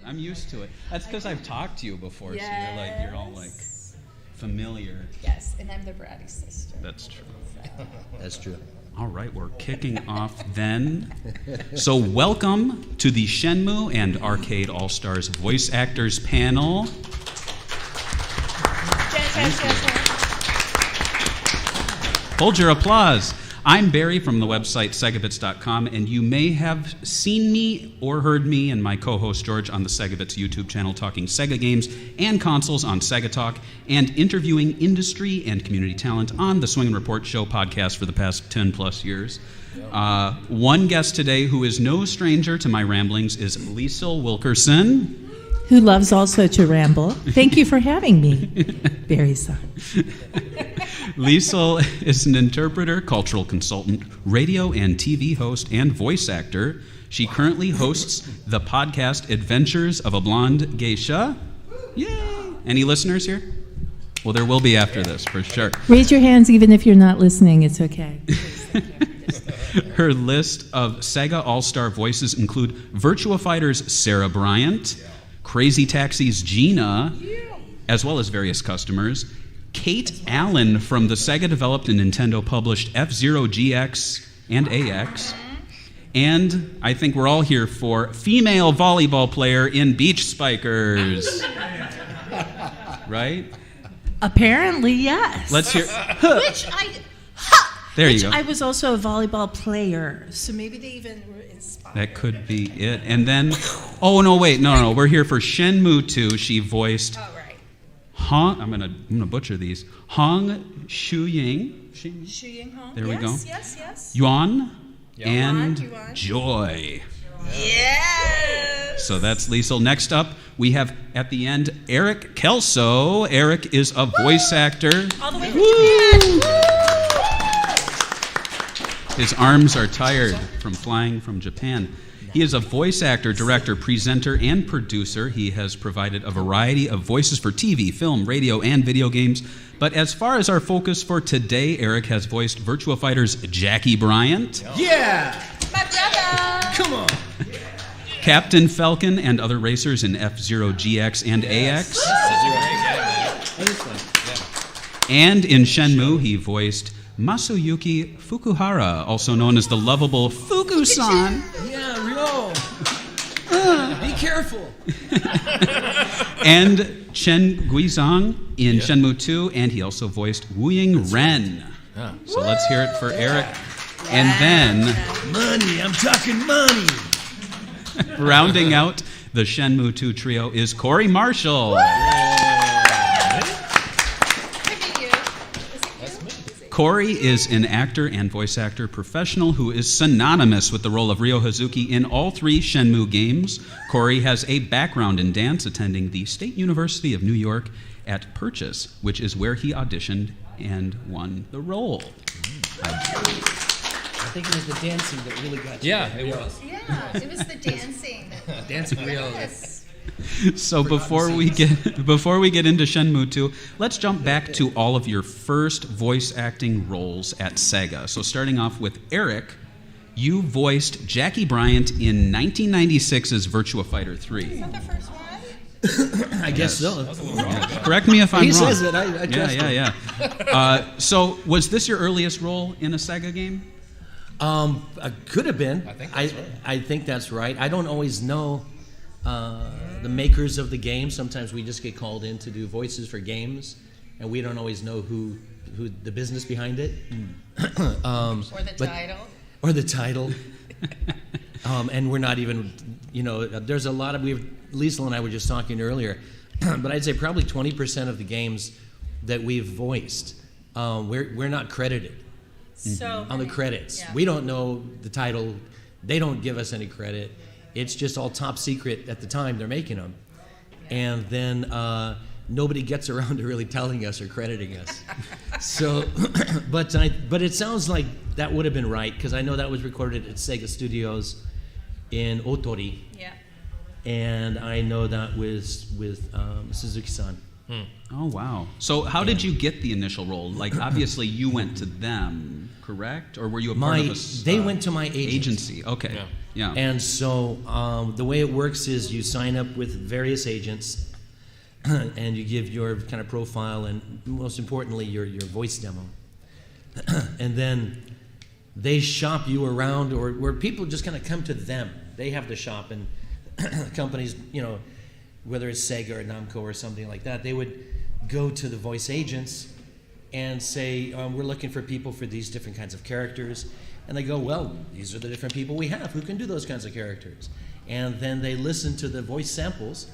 I'm used to it. That's because I've talked to you before, so you're all like familiar. Yes, and I'm the bratty sister. That's true. So. That's true. All right, we're kicking off then. So welcome to the Shenmue and Arcade All-Stars Voice Actors Panel. Hold your applause. I'm Barry from the website SegaBits.com, and you may have seen me or heard me and my co-host George on the SegaBits YouTube channel talking Sega games and consoles on Sega Talk and interviewing industry and community talent on the Swing and Report Show podcast for the past 10 plus years. One guest today who is no stranger to my ramblings is Liesl Wilkerson. Who loves also to ramble. Thank you for having me, Barry-san. Liesl is an interpreter, cultural consultant, radio and TV host, and voice actor. She currently hosts the podcast Adventures of a Blonde Geisha. Yay! Any listeners here? Well, there will be after this, for sure. Raise your hands even if you're not listening. It's okay. Her list of Sega All-Star voices include Virtua Fighter's Sarah Bryant, Crazy Taxi's Gina, as well as various customers, Kate Allen from the Sega-developed and Nintendo-published F-Zero GX and AX, and I think we're all here for female volleyball player in Beach Spikers. Right? Apparently, yes. Let's hear. There you go. I was also a volleyball player, so maybe they even were inspired. That could be it. And then, no, we're here for Shenmue 2. She voiced I'm gonna butcher these. Hong Shuying. Shuying Hong. There we go. Yes. Yuan and Yuan. Joy. Yes. So that's Liesl. Next up, we have at the end Eric Kelso. Eric is a voice actor. All the way from Japan. His arms are tired from flying from Japan. He is a voice actor, director, presenter, and producer. He has provided a variety of voices for TV, film, radio, and video games. But as far as our focus for today, Eric has voiced Virtua Fighter's Jackie Bryant. Yeah! My brother. Come on! Captain Falcon and other racers in F-Zero GX and AX. And in Shenmue, he voiced Masayuki Fukuhara, also known as the lovable Fuku-san. Yeah, Ryo! Be careful! And Chen Guizhang in Shenmue 2, and he also voiced Wu Ying Ren. So let's hear it for Eric. And then, Money, I'm talking money! rounding out the Shenmue 2 trio is Corey Marshall. Corey is an actor and voice actor professional who is synonymous with the role of Ryo Hazuki in all three Shenmue games. Corey has a background in dance, attending the State University of New York at Purchase, which is where he auditioned and won the role. I think it was the dancing that really got you. Yeah, it was. Yeah, it was the dancing. Dancing Ryo. Yes. So before we get into Shenmue 2, let's jump back to all of your first voice acting roles at Sega. So starting off with Eric, you voiced Jackie Bryant in 1996's Virtua Fighter 3. Is that the first one? I guess so. Correct me if I'm wrong. He says it. I trust him. Yeah. So was this your earliest role in a Sega game? Could have been. I think that's right. I don't always know the makers of the game. Sometimes we just get called in to do voices for games, and we don't always know who the business behind it. Or the title. And we're not even, there's a lot of, Liesl and I were just talking earlier, but I'd say probably 20% of the games that we've voiced, we're not credited on the credits. Yeah. We don't know the title. They don't give us any credit. It's just all top secret at the time they're making them. And then nobody gets around to really telling us or crediting us. So, but it sounds like that would have been right, because I know that was recorded at Sega Studios in Otori. Yeah. And I know that was with Suzuki-san. Oh, wow. So how did you get the initial role? Like, obviously, you went to them, correct? Or were you a part of a They went to my agency? Okay. Yeah. And so the way it works is you sign up with various agents, and you give your kind of profile and, most importantly, your voice demo. And then they shop you around, or where people just kind of come to them. They have the shop, and companies, whether it's Sega or Namco or something like that, they would go to the voice agents and say, we're looking for people for these different kinds of characters. And they go, well, these are the different people we have who can do those kinds of characters. And then they listen to the voice samples,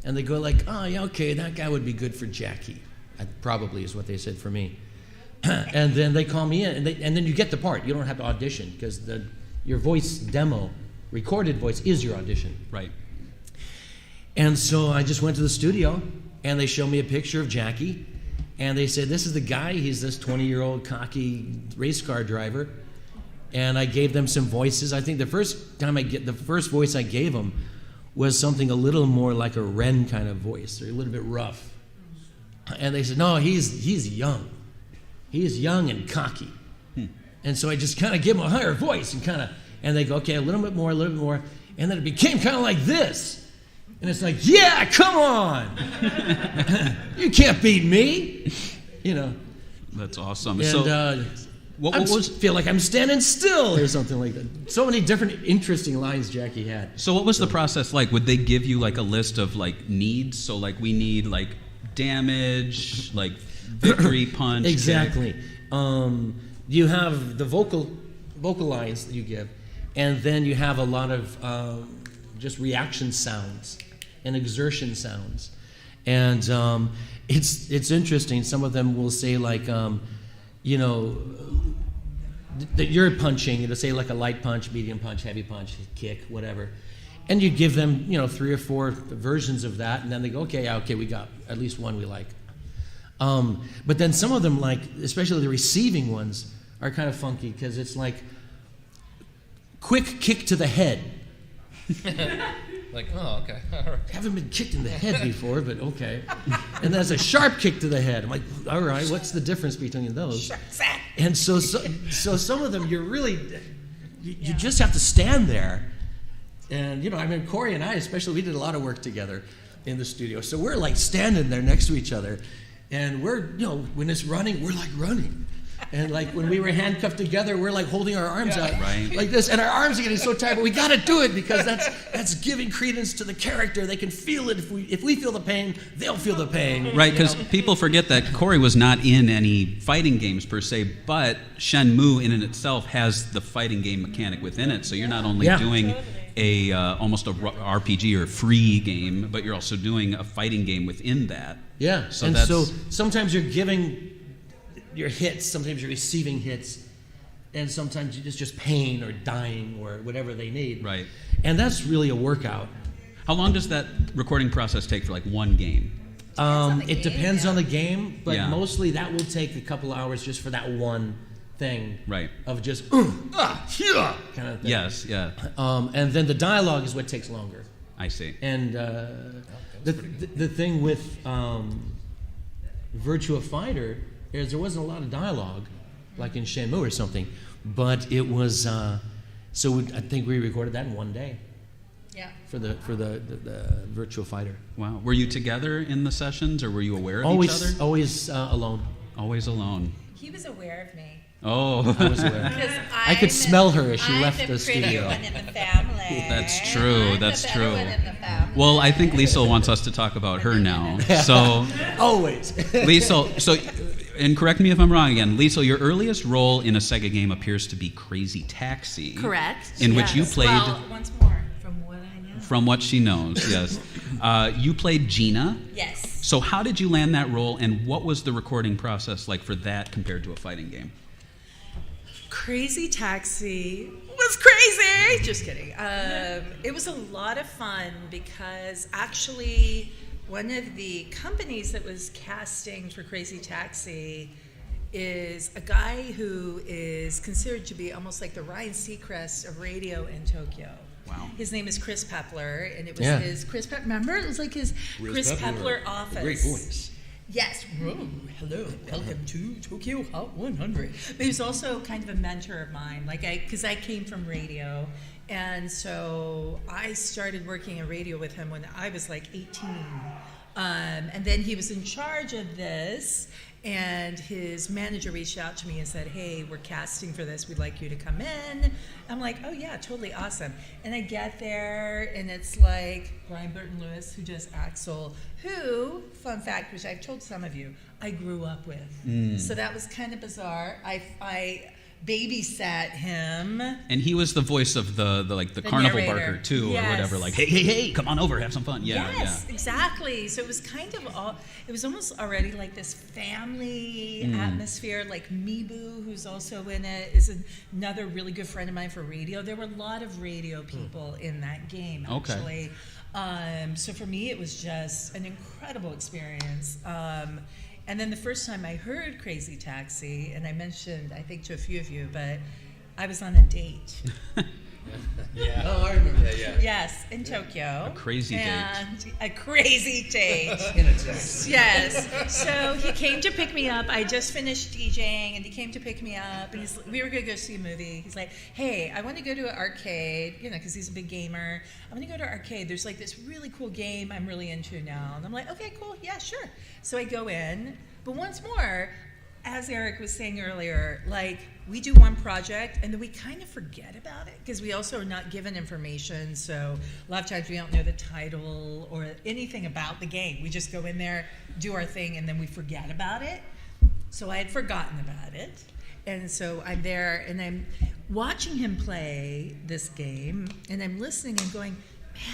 and they go like, oh, yeah, okay, that guy would be good for Jackie. That probably is what they said for me. And then they call me in, and then you get the part. You don't have to audition, because your voice demo, recorded voice, is your audition. Right. And so I just went to the studio, and they showed me a picture of Jackie, and they said, this is the guy. He's this 20-year-old cocky race car driver. And I gave them some voices. I think the first voice I gave them was something a little more like a Ren kind of voice, or a little bit rough. And they said, no, he's young. He's young and cocky. And so I just kind of give him a higher voice, and they go, okay, a little bit more, and then it became kind of like this. And it's like, yeah, come on. You can't beat me. That's awesome. And, so, what was feel like I'm standing still or something like that. So many different interesting lines Jackie had. So what was the process like? Would they give you like a list of like needs? So like we need like damage, like victory punch. Exactly. You have the vocal lines that you give, and then you have a lot of just reaction sounds and exertion sounds. And it's interesting. Some of them will say like, that you're punching, it'll say like a light punch, medium punch, heavy punch, kick, whatever. And you give them, 3 or 4 versions of that, and then they go, okay, we got at least one we like. But then some of them, like, especially the receiving ones, are kind of funky, because it's like, quick kick to the head. Like, oh, okay. All right. Haven't been kicked in the head before, but okay. And there's a sharp kick to the head. I'm like, all right, what's the difference between those? And so some of them, you just have to stand there. And, Corey and I, especially, we did a lot of work together in the studio. So we're like standing there next to each other. And we're, when it's running, we're like running. And like when we were handcuffed together, we're like holding our arms out like this, and our arms are getting so tight, but we got to do it, because that's giving credence to the character. They can feel it. If we feel the pain, they'll feel the pain. Right, because people forget that Corey was not in any fighting games per se, but Shenmue in and itself has the fighting game mechanic within it. So you're not only doing a almost a RPG or free game, but you're also doing a fighting game within that. Yeah, so so sometimes you're giving your hits, sometimes you're receiving hits, and sometimes it's just pain or dying or whatever they need. Right. And that's really a workout. How long does that recording process take for like one game? It depends on the game, but mostly that will take a couple hours just for that one thing. Right. Of just kind of thing. Yes, yeah. And then the dialogue is what takes longer. I see. And the thing with Virtua Fighter is there wasn't a lot of dialogue, like in Shenmue or something, but it was. So I think we recorded that in one day. Yeah. For the Virtua Fighter. Wow. Were you together in the sessions, or were you aware of Always, each other? always alone. Always alone. He was aware of me. Oh. I was aware. Because I could smell her as she left the I'm the pretty studio. one in the family. That's true, I'm that's the better true. one in the family. Well, I think Liesl wants us to talk about her now. So, Always. Liesl, and correct me if I'm wrong again, Liesl, your earliest role in a Sega game appears to be Crazy Taxi. Correct. In which you played... Well, once more, from what I know. From what she knows, yes. You played Gina. Yes. So how did you land that role, and what was the recording process like for that compared to a fighting game? Crazy Taxi was crazy. Just kidding. It was a lot of fun because actually one of the companies that was casting for Crazy Taxi is a guy who is considered to be almost like the Ryan Seacrest of radio in Tokyo. Wow. His name is Chris Pepler, and it was Yeah. his Chris Pepler. Remember, it was like his Chris Pepler office. Great voice. Yes. Whoa, hello. Welcome to Tokyo Hot 100. But he was also kind of a mentor of mine. Because I came from radio. And so I started working in radio with him when I was like 18. And then he was in charge of this. And his manager reached out to me and said, hey, we're casting for this. We'd like you to come in. I'm like, oh, yeah, totally awesome. And I get there, and it's like Brian Burton Lewis, who does Axel, who, fun fact, which I've told some of you, I grew up with. So that was kind of bizarre. I babysat him. And he was the voice of the carnival narrator. barker too, Yes. or whatever. Like, hey, come on over, have some fun. Yeah, Yes, exactly. So it was kind of it was almost already like this family atmosphere. Like Mibu, who's also in it, is another really good friend of mine for radio. There were a lot of radio people in that game, actually. So for me, it was just an incredible experience. And then the first time I heard Crazy Taxi, and I mentioned, I think, to a few of you, but I was on a date. Yeah. Oh, I remember that. Yeah. Yes, in Tokyo. A crazy date. And a crazy date. In a text. Yes. So he came to pick me up. I just finished DJing, and he came to pick me up. And we were going to go see a movie. He's like, hey, I want to go to an arcade, because he's a big gamer. I want to go to an arcade. There's like this really cool game I'm really into now. And I'm like, okay, cool. Yeah, sure. So I go in. But once more, as Eric was saying earlier, like, we do one project and then we kind of forget about it because we also are not given information. So a lot of times we don't know the title or anything about the game. We just go in there, do our thing, and then we forget about it. So I had forgotten about it. And so I'm there and I'm watching him play this game and I'm listening and going,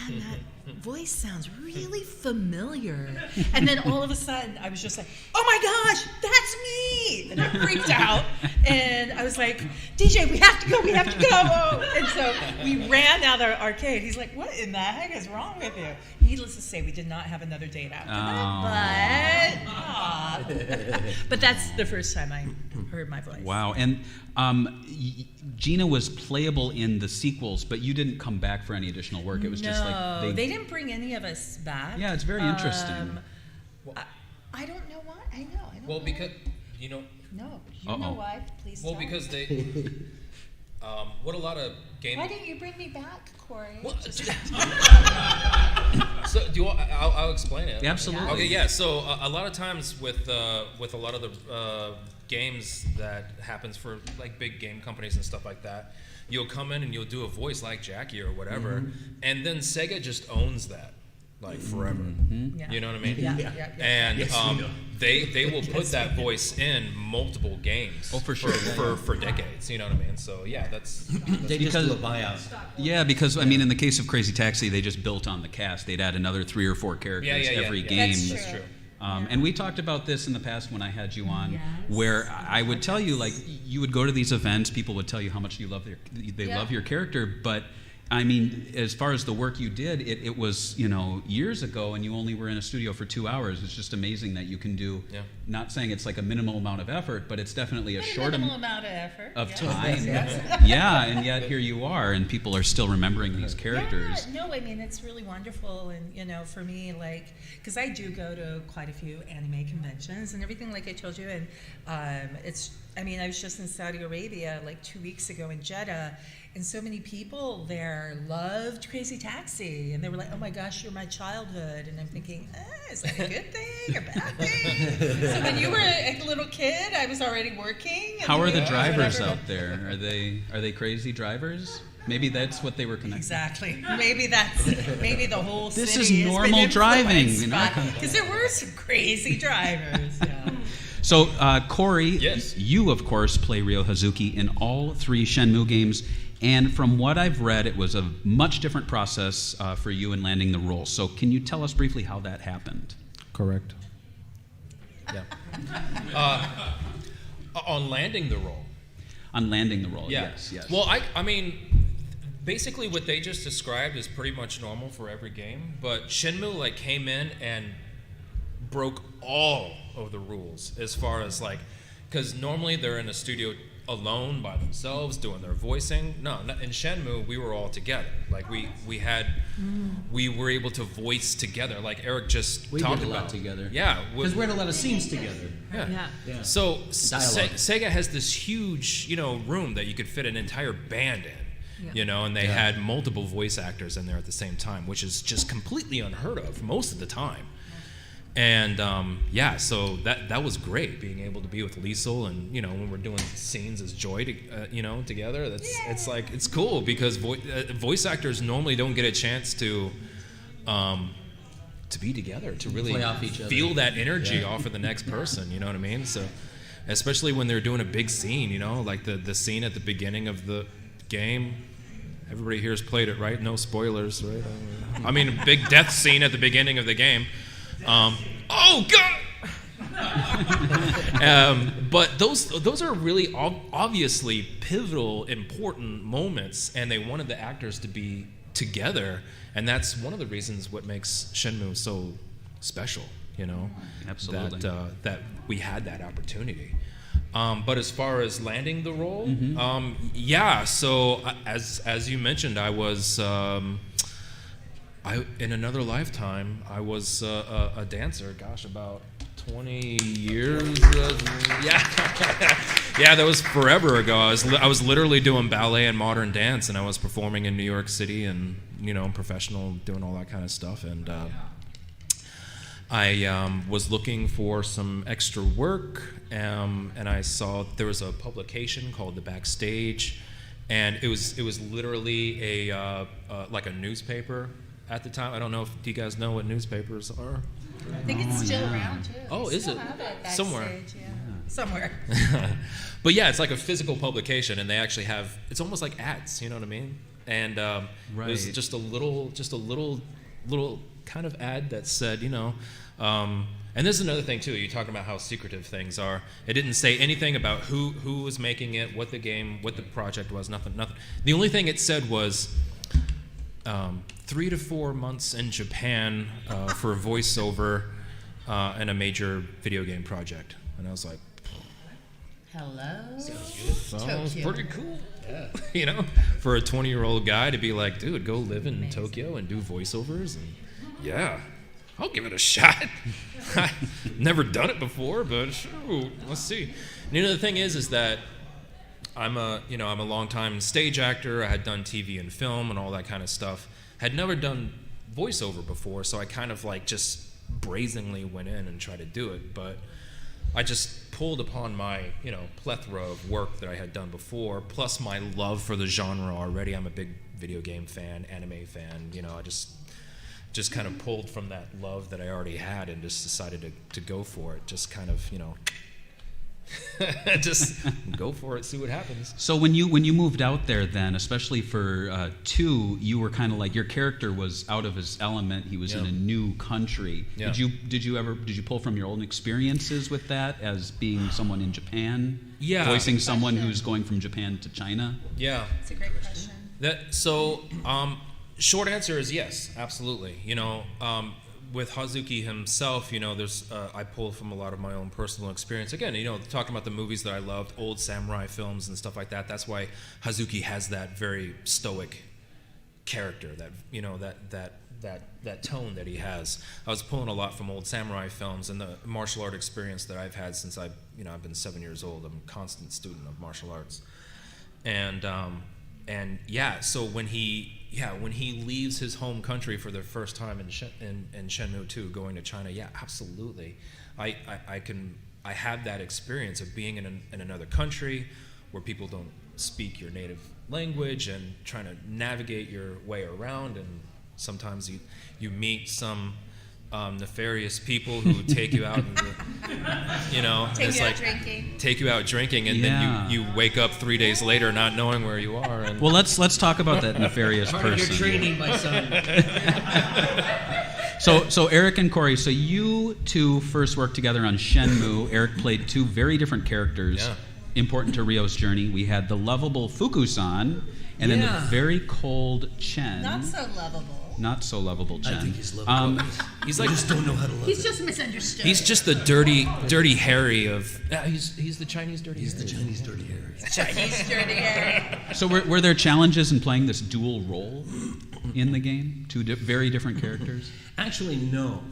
man, that voice sounds really familiar. And then all of a sudden, I was just like, oh my gosh, that's me! And I freaked out. And I was like, DJ, we have to go. And so we ran out of the arcade. He's like, what in the heck is wrong with you? Needless to say, we did not have another date after that. But that's the first time I heard my voice. Wow. And Gina was playable in the sequels, but you didn't come back for any additional work. It was just like they didn't bring any of us back. Yeah, it's very interesting. I don't know why. I don't Well, know. because you know. No, you know why? Please. Well, tell because me. they. What a lot of game. Why didn't you bring me back, Corey? Well, so do you want, I'll explain it. Absolutely. Okay, yeah. So a lot of times with a lot of the games that happens for like big game companies and stuff like that, you'll come in and you'll do a voice like Jackie or whatever, and then Sega just owns that like forever. Yeah. You know what I mean? Yeah. And Yes, we know. they will put that voice in multiple games. Oh, for sure. For decades. You know what I mean? So yeah, that's They just do a buyout. Yeah, because I mean, in the case of Crazy Taxi, they just built on the cast. They'd add another 3 or 4 characters every game. That's true. And we talked about this in the past when I had you on, where I would tell you, like, you would go to these events, people would tell you how much you love love your character, but I mean, as far as the work you did, it was, years ago, and you only were in a studio for 2 hours. It's just amazing that you can do, not saying it's like a minimal amount of effort, but it's definitely a short amount of effort. of time. Yeah, and yet here you are, and people are still remembering these characters. Yeah, no, I mean, it's really wonderful. And, for me, like, because I do go to quite a few anime conventions and everything, like I told you. And I was just in Saudi Arabia like 2 weeks ago in Jeddah. And so many people there loved Crazy Taxi. And they were like, oh my gosh, you're my childhood. And I'm thinking, is that a good thing or bad thing? So when you were a little kid, I was already working. How are the drivers out there? Are they crazy drivers? Maybe that's what they were connected. Exactly. Maybe the whole This city is has normal been driving, influenced because there were some crazy drivers. Yeah. So, Corey, Yes. you, of course, play Ryo Hazuki in all 3 Shenmue games. And from what I've read, it was a much different process for you in landing the role. So can you tell us briefly how that happened? Correct. Yeah. On landing the role. On landing the role, Yeah. yes. Well, I mean, basically what they just described is pretty much normal for every game. But Shenmue came in and broke all of the rules as far as because normally they're in a studio alone by themselves doing their voicing. No, in Shenmue we were all together. Like we were able to voice together. Like Eric just We talked did a about lot together. Yeah, Because we're in a lot of scenes together. Yeah. So Dialogue. Sega has this huge, room that you could fit an entire band in, Yeah. and they had multiple voice actors in there at the same time, which is just completely unheard of most of the time. And so that was great, being able to be with Liesel, and when we're doing scenes as Joy, together. It's cool because voice actors normally don't get a chance to be together, to really Play off each other. feel that energy off of the next person. You know what I mean? So, especially when they're doing a big scene, like the scene at the beginning of the game. Everybody here's played it, right? No spoilers, right? I mean, a big death scene at the beginning of the game. Oh God! But those are really obviously pivotal, important moments, and they wanted the actors to be together, and that's one of the reasons what makes Shenmue so special. Absolutely. That we had that opportunity. But as far as landing the role, So as you mentioned, I was. In another lifetime, I was a dancer. Gosh, about 20 years. Yeah, that was forever ago. I was literally doing ballet and modern dance, and I was performing in New York City, and professional, doing all that kind of stuff. And I was looking for some extra work, and I saw there was a publication called The Backstage, and it was literally like a newspaper. At the time, I don't know if you guys know what newspapers are. I think it's still around too. Oh, They is still it? have it Somewhere. backstage, Somewhere. But yeah, it's like a physical publication, and they actually have. It's almost like ads. You know what I mean? And it was Right. just a little kind of ad that said, And this is another thing too. You're talking about how secretive things are. It didn't say anything about who was making it, what the project was. Nothing. The only thing it said was. 3 to 4 months in Japan for a voiceover and a major video game project, and I was like, Hello. "Sounds Tokyo. pretty cool." Yeah. For a 20-year-old guy to be like, "Dude, go live in Tokyo and do voiceovers," and I'll give it a shot. I've never done it before, but shoot, let's see. And the thing is that. I'm a longtime stage actor. I had done TV and film and all that kind of stuff. Had never done voiceover before, so I kind of just brazenly went in and tried to do it. But I just pulled upon my, plethora of work that I had done before, plus my love for the genre already. I'm a big video game fan, anime fan. I just kind of pulled from that love that I already had and just decided to go for it. Just kind of, just go for it, see what happens. So when you moved out there, then, especially for 2, you were kind of like, your character was out of his element. He was in a new country. Yeah. Did you pull from your own experiences with that as being someone in Japan? Yeah. Voicing someone who's going from Japan to China? Yeah. It's a great question. Short answer is yes, absolutely. With Hazuki himself, there's I pulled from a lot of my own personal experience. Again, talking about the movies that I loved, old samurai films and stuff like that. That's why Hazuki has that very stoic character, that tone that he has. I was pulling a lot from old samurai films and the martial art experience that I've had since I've been 7 years old. I'm a constant student of martial arts, so when he leaves his home country for the first time in Shenmue 2, going to China, absolutely. I have that experience of being in another country where people don't speak your native language and trying to navigate your way around, and sometimes you meet some nefarious people who take you out, take you out drinking, and then you wake up 3 days later not knowing where you are. And Well, let's talk about that nefarious Part of your person. training, my son. So Eric and Corey, so you two first worked together on Shenmue. Eric played 2 very different characters important to Ryo's journey. We had the lovable Fukusan, and then the very cold Chen. Not so lovable. not so lovable Chen. I think he's lovable. He's like, just don't know how to love He's it. just misunderstood. he's just the dirty Harry of. He's the Chinese dirty. He's Harry. the Chinese dirty Harry. Chinese dirty hair. So were there challenges in playing this dual role in the game? Two very different characters? Actually, no.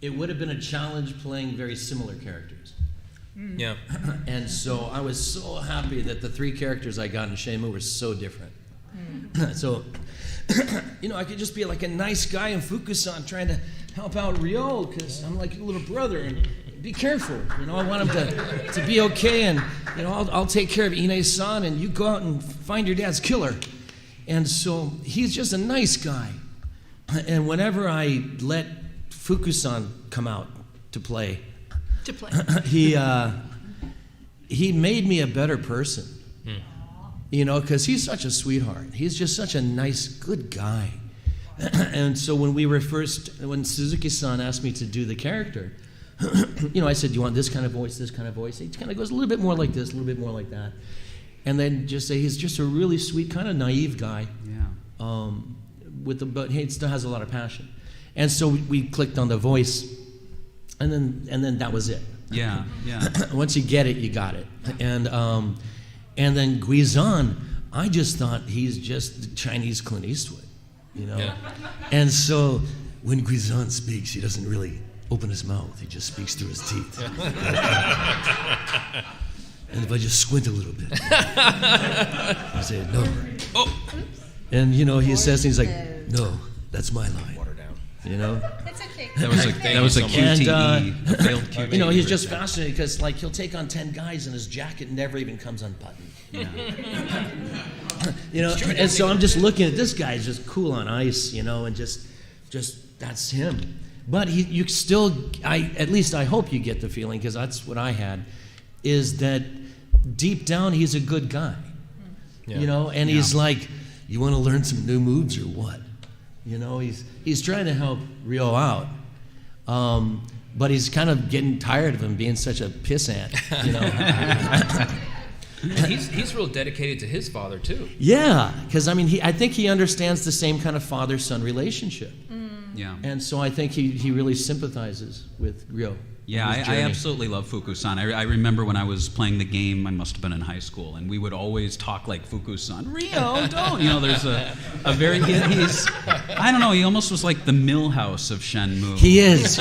It would have been a challenge playing very similar characters. Yeah. And so I was so happy that the 3 characters I got in Shenmue were so different. So, I could just be like a nice guy in Fukusan trying to help out Ryo because I'm like a little brother and be careful. I want him to be okay and, I'll take care of Ine-san and you go out and find your dad's killer. And so he's just a nice guy. And whenever I let Fukusan come out to play, he made me a better person. Because he's such a sweetheart. He's just such a nice, good guy. And so when Suzuki-san asked me to do the character, I said, do you want this kind of voice, this kind of voice? He kind of goes a little bit more like this, a little bit more like that. And then just say he's just a really sweet, kind of naive guy. Yeah. But he still has a lot of passion. And so we clicked on the voice, and then that was it. Yeah. Once you get it, you got it. And then Guizhan, I just thought he's just the Chinese Clint Eastwood, Yeah. And so when Guizhan speaks, he doesn't really open his mouth. He just speaks through his teeth. And if I just squint a little bit, I say, no. Oh. And, he says things like, no, that's my line. Water down. It's okay. That was a Thank you so QTE. A failed QTE. He's just fascinating because, he'll take on 10 guys and his jacket never even comes unbuttoned. Yeah. And so I'm just looking at this guy, just cool on ice, and just that's him. But you still, at least I hope you get the feeling, because that's what I had, is that deep down he's a good guy. Yeah. And he's like, you want to learn some new moves or what? He's trying to help Ryo out. But he's kind of getting tired of him being such a pissant, And he's real dedicated to his father too. Yeah, because I think he understands the same kind of father-son relationship. Yeah. And so I think he really sympathizes with Ryo. Yeah, on his I journey. absolutely love Fukusan. I remember when I was playing the game, I must have been in high school, and we would always talk like Fukusan. Ryo, don't. There's a very, he's, I don't know, he almost was like the Millhouse of Shenmue. He is.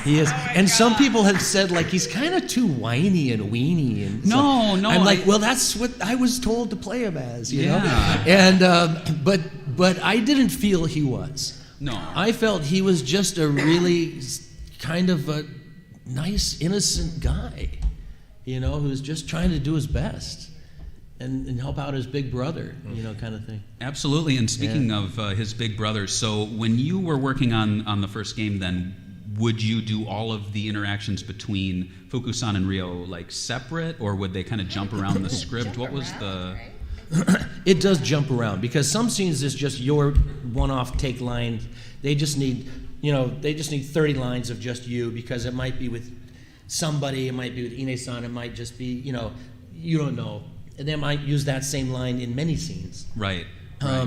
He is. And some people have said, he's kind of too whiny and weeny. And so No, I'm like, well, that's what I was told to play him as, you know? Yeah. And, but I didn't feel he was. No. I felt he was just a really kind of a nice, innocent guy, who's just trying to do his best and help out his big brother, kind of thing. Absolutely. And speaking of his big brother, so when you were working on the first game then, would you do all of the interactions between Fukusan and Ryo separate, or would they kind of jump around the script? What was the... It does jump around because some scenes is just your one-off take line. They just need 30 lines of just you, because it might be with somebody, it might be with Ine-san, it might just be, you don't know. And they might use that same line in many scenes. Right.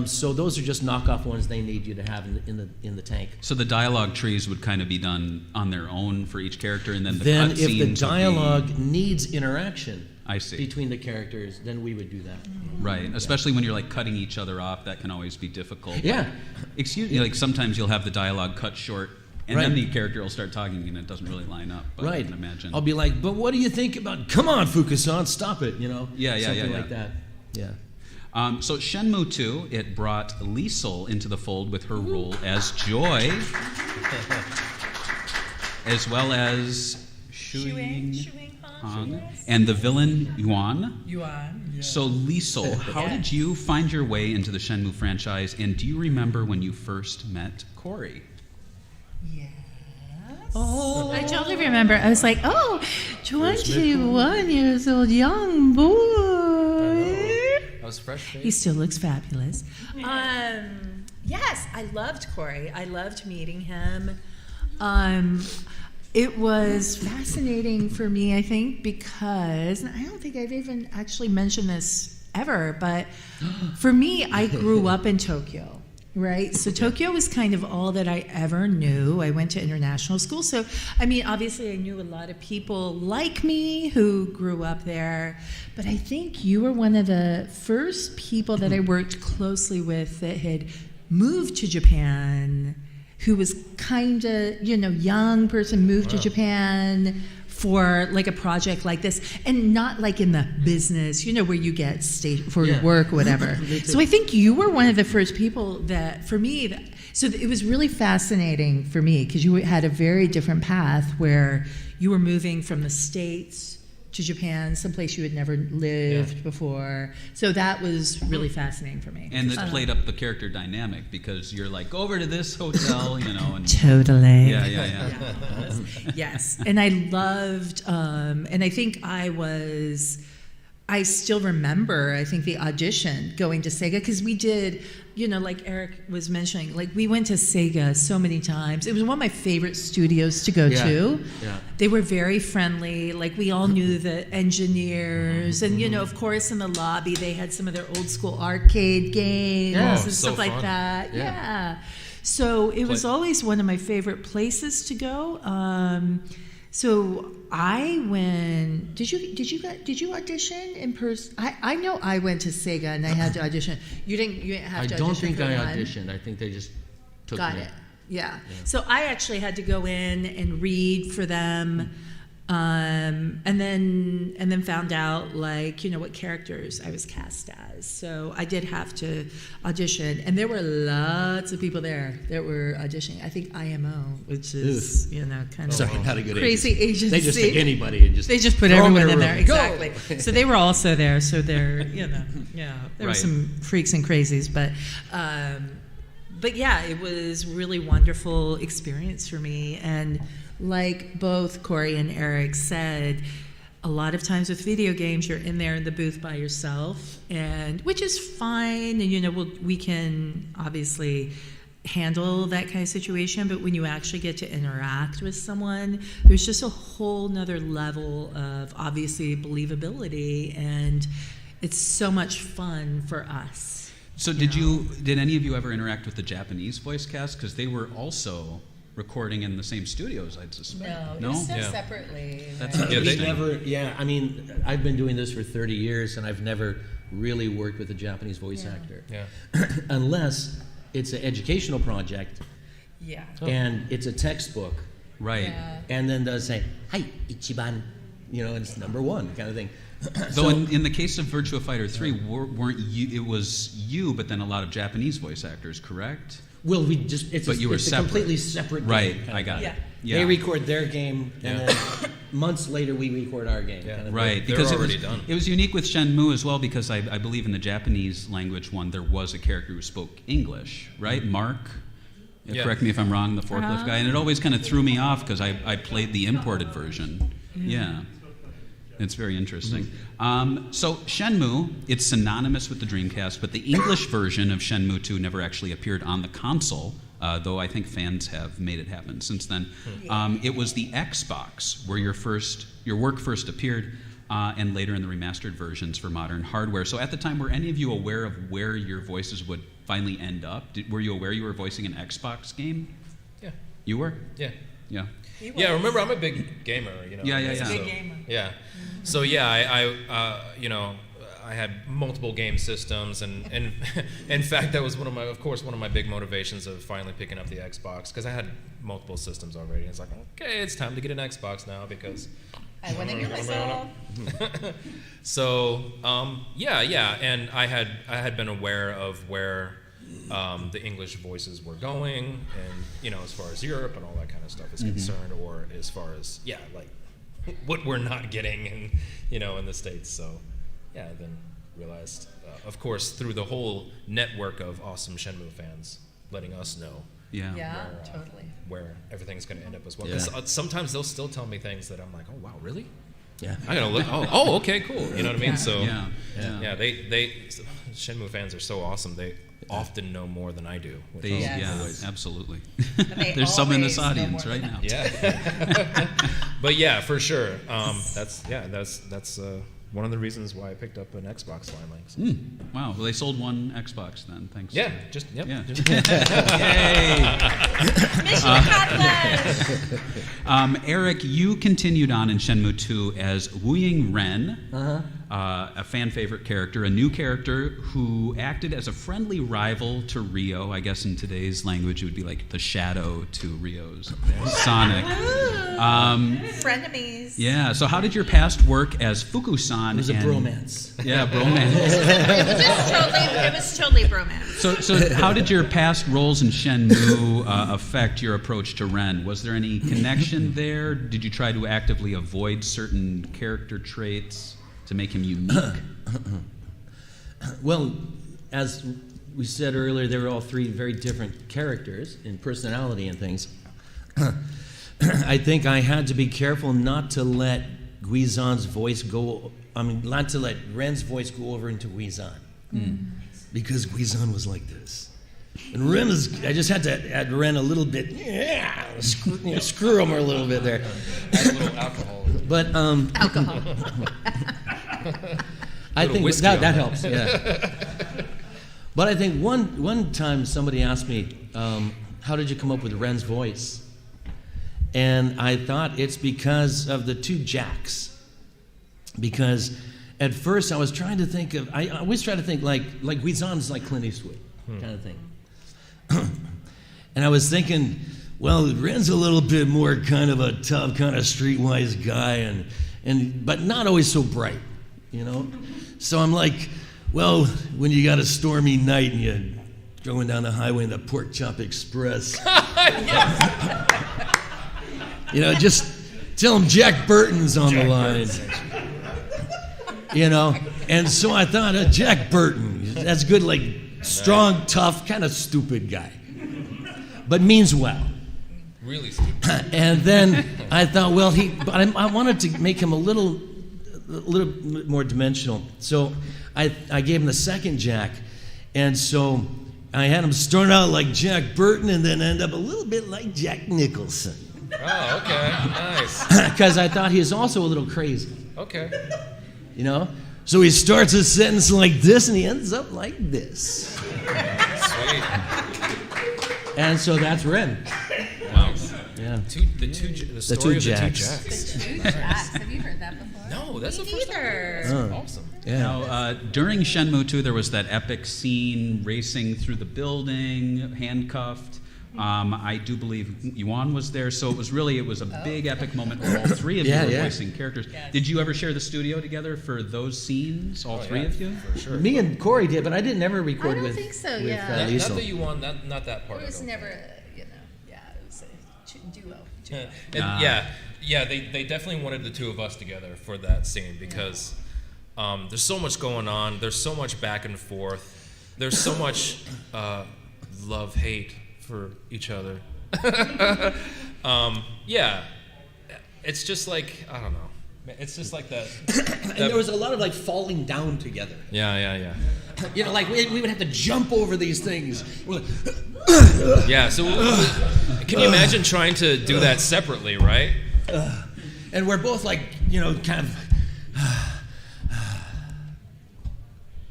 So those are just knockoff ones they need you to have in the tank. So the dialogue trees would kind of be done on their own for each character, and then the Then cut if the scenes would dialogue needs interaction I see. between the characters, then we would do that. Right, especially when you're cutting each other off, that can always be difficult. Yeah. Excuse me, sometimes you'll have the dialogue cut short, and then Right. the character will start talking, and it doesn't really line up. But I Right. can imagine. I'll be like, but what do you think about, come on, Fukusan, stop it, Yeah, Something yeah. like that. Yeah. So Shenmue 2, it brought Liesel into the fold with her role as Joy, as well as Shuing Hong, and the villain Yuan. So Liesel, how did you find your way into the Shenmue franchise, and do you remember when you first met Corey? I totally remember. I was like, 21 years old, young boy. I was fresh. He still looks fabulous. Yes, I loved Corey. I loved meeting him. It was fascinating for me, I think, because and I don't think I've even actually mentioned this ever, but for me, I grew up in Tokyo. Right. So Tokyo was kind of all that I ever knew. I went to international school. So, I mean, obviously I knew a lot of people like me who grew up there. But I think you were one of the first people that I worked closely with that had moved to Japan, who was kind of, young person, moved to Japan for like a project like this, and not like in the business, where you get for work or whatever. So I think you were one of the first people that, for me, so it was really fascinating for me because you had a very different path where you were moving from the States to Japan, someplace you had never lived before. So that was really fascinating for me. And it played up the character dynamic because you're like, go over to this hotel, and Totally. Yeah. Yes. And I loved, and I think I still remember, I think, the audition going to Sega, because we did, like Eric was mentioning, like we went to Sega so many times. It was one of my favorite studios to go to. Yeah. They were very friendly. Like we all knew the engineers. And, of course, in the lobby, they had some of their old school arcade games and so stuff like fun. that. Yeah. So it was always one of my favorite places to go. So I went. Did you audition in person? I know I went to Sega and I had to audition. You didn't have to audition. I don't think for I one? auditioned. I think they just took Got me. it. Yeah. So I actually had to go in and read for them, and then found out what characters I was cast as. So I did have to audition, and there were lots of people there that were auditioning. I think IMO, which is kind of Sorry, not a good crazy agency. They just take anybody and just They just put throw 'em everyone in in a there, room. Go! exactly. So they were also there. So they're there were Right. some freaks and crazies, but yeah, it was really wonderful experience for me. And like both Corey and Eric said, a lot of times with video games, you're in there in the booth by yourself, and which is fine. And we can obviously handle that kind of situation, but when you actually get to interact with someone, there's just a whole nother level of obviously believability, and it's so much fun for us. So did any of you ever interact with the Japanese voice cast? Because they were also recording in the same studios, I'd suspect. No, it's done separately. That's right? interesting. I mean, I've been doing this for 30 years, and I've never really worked with a Japanese voice actor. Yeah. Unless it's an educational project, Yeah. and it's a textbook, Right. Yeah. and then they'll say, "Hi, Ichiban," and it's number one kind of thing. Though in the case of Virtua Fighter 3, weren't you? It was you, but then a lot of Japanese voice actors, correct? Well, it's But you were a separate. completely separate game. Right, kind of I got thing. it. Yeah. They record their game, and then months later we record our game. Yeah. kind of Right, They're because already done. it was unique with Shenmue as well, because I believe in the Japanese language one, there was a character who spoke English, right? Mark? Yeah. Correct me if I'm wrong, the forklift guy. And it always kind of threw me off because I played the imported version. Yeah. It's very interesting. So Shenmue, it's synonymous with the Dreamcast, but the English version of Shenmue 2 never actually appeared on the console, though I think fans have made it happen since then. It was the Xbox where your work first appeared, and later in the remastered versions for modern hardware. So at the time, were any of you aware of where your voices would finally end up? Were you aware you were voicing an Xbox game? Yeah. You were? Yeah. Yeah. Yeah, remember I'm a big gamer, Yeah. So, Big gamer. Yeah. So yeah, I had multiple game systems, and in fact that was one of my big motivations of finally picking up the Xbox, because I had multiple systems already. And it's like, okay, it's time to get an Xbox now because I want to get myself. So and I had been aware of where the English voices were going, and as far as Europe and all that kind of stuff is concerned, or as far as what we're not getting in the States. So then realized, of course, through the whole network of awesome Shenmue fans letting us know Yeah. Yeah, totally. where everything's going to end up as well. Yeah. Because sometimes they'll still tell me things that I'm like, oh wow, really? Yeah. I gotta look. Oh, okay, cool. You know what I mean? So Yeah. they Shenmue fans are so awesome. They often know more than I do. which They, I- Yes. Yeah, absolutely. they There's some in this always know audience more right than now. Yeah. But yeah, for sure. That's one of the reasons why I picked up an Xbox finally. So. Wow. Well, they sold one Xbox then. Thanks. Yeah, just yep. Yeah. Just, Mission accomplished. Eric, you continued on in Shenmue 2 as Wu Ying Ren, a fan favorite character, a new character who acted as a friendly rival to Ryo. I guess in today's language it would be like the shadow to Ryo's Sonic. Frenemies. Yeah. So how did your past work as Fuku-san? It was a and- bromance. Yeah, bromance. It was totally bromance. So how did your past roles in Shenmue affect your approach to Ren? Was there any connection there? Did you try to actively avoid certain character traits to make him unique? Well, as we said earlier, they were all three very different characters in personality and things. I think I had to be careful not to let Guizan's voice go. I mean, not to let Ren's voice go over into Guizan, because Guizan was like this, and Ren is. I just had to add Ren a little bit. Yeah, screw him a little bit there. add a little alcohol. But Alcohol. I think whiskey that on it. helps. Yeah. But I think one time somebody asked me, "How did you come up with Ren's voice?" And I thought it's because of the two Jacks. Because at first I was trying to think of, I always try to think like Guizan's like Clint Eastwood kind of thing. And I was thinking, well, Ren's a little bit more kind of a tough, kind of streetwise guy, but not always so bright, you know? So I'm like, well, when you got a stormy night and you're going down the highway in the Pork Chop Express, you know, just tell him Jack Burton's on the line. You know, and so I thought, Jack Burton, that's good, like strong, tough, kind of stupid guy, but means well. Really stupid. And then I thought, well, but I wanted to make him a little bit more dimensional. So I gave him the second Jack, and so I had him start out like Jack Burton and then end up a little bit like Jack Nicholson. Oh, okay, nice. Because I thought he was also a little crazy. Okay. You know? So he starts a sentence like this and he ends up like this. Sweet. And so that's Ren. Wow. Yeah. The story two of the Jacks. two Jacks. The two Jacks. Have you heard that before? No, that's the first time. Either. That's awesome. Yeah. Now, during Shenmue 2, there was that epic scene racing through the building, handcuffed. I do believe Yuan was there, so it was a big epic moment where all three of you were voicing characters. Yes. Did you ever share the studio together for those scenes, all three of you? For sure. Me and Corey did, but I didn't ever record I don't with think so, with, yeah. Not Liesl. that you won, not that part. It I was don't never, think. it was a duo. And yeah, they definitely wanted the two of us together for that scene because there's so much going on. There's so much back and forth. There's so much love-hate for each other. Yeah, it's just like, I don't know. It's just like that. And there was a lot of like falling down together. Yeah. You know, like we would have to jump over these things. We're like, Yeah, so can you imagine trying to do that separately, right? and we're both like, you know, kind of,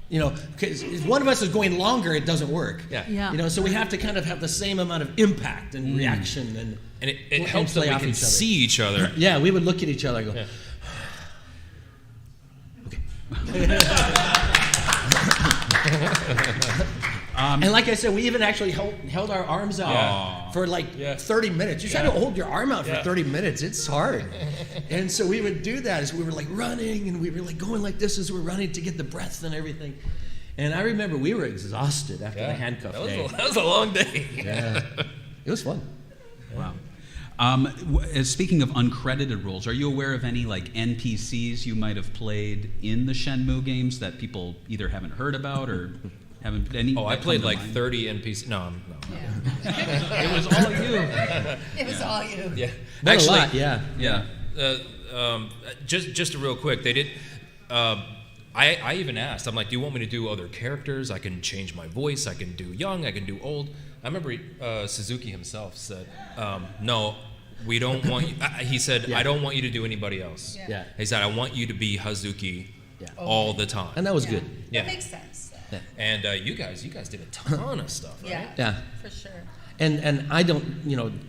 you know, because one of us is going longer, it doesn't work. Yeah. You know, so we have to kind of have the same amount of impact and reaction and And it and helps play that we off can each other. see each other. Yeah, we would look at each other and go, Yeah. and like I said, we even actually held our arms out for like 30 minutes. You try to hold your arm out for 30 minutes, it's hard. And so we would do that as we were like running and we were like going like this as we're running to get the breath and everything. And I remember we were exhausted after the handcuff day. That was a long day. Yeah. It was fun. Wow. Speaking of uncredited roles, are you aware of any like NPCs you might have played in the Shenmue games that people either haven't heard about or haven't any? Oh, I that played come to like mind? 30 NPCs. No. Yeah. It was all you. It was all you. Yeah. Not Actually, a lot, yeah. Yeah. Just real quick, they did. I even asked. I'm like, do you want me to do other characters? I can change my voice. I can do young. I can do old. I remember Suzuki himself said, "No, we don't want you." He said, "I don't want you to do anybody else." Yeah. He said, "I want you to be Hazuki Yeah. all the time. And that was Yeah. good. Yeah. That makes sense. Yeah. And you guys did a ton of stuff, right? Yeah. Yeah. For sure. And I don't,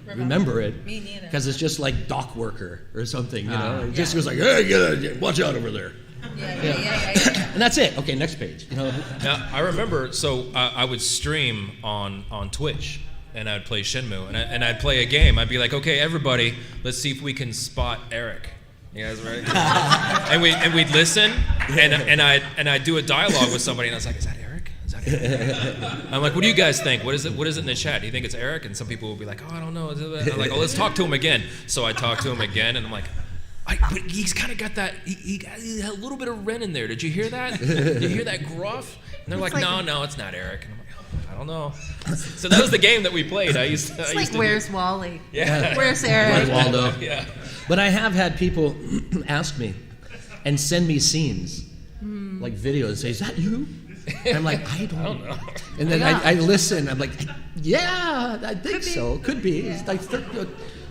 remember it. Me neither. Because it's just like dock worker or something, It just Yeah. goes like, hey, watch out over there. Yeah. And that's it. Okay, next page. Now, I remember, so I would stream on Twitch, and I'd play Shenmue, and I'd play a game. I'd be like, okay, everybody, let's see if we can spot Eric. You guys ready? and we'd listen, and I'd do a dialogue with somebody, and I was like, is that Eric? Is that Eric? I'm like, what do you guys think? What is it in the chat? Do you think it's Eric? And some people will be like, oh, I don't know. I'm like, oh, let's talk to him again. So I talk to him again, and I'm like, but he's kind of got that. He had a little bit of Ren in there. Did you hear that? Did you hear that gruff? And they're like, no, it's not Eric. And I'm like, I don't know. So that was the game that we played. I used It's to Where's Wally? Yeah. Where's Eric? Like Waldo. Yeah. But I have had people ask me and send me scenes, like videos, and say, is that you? And I'm like, I don't know. And then I listen. I'm like, yeah, I think so. Could be. It's like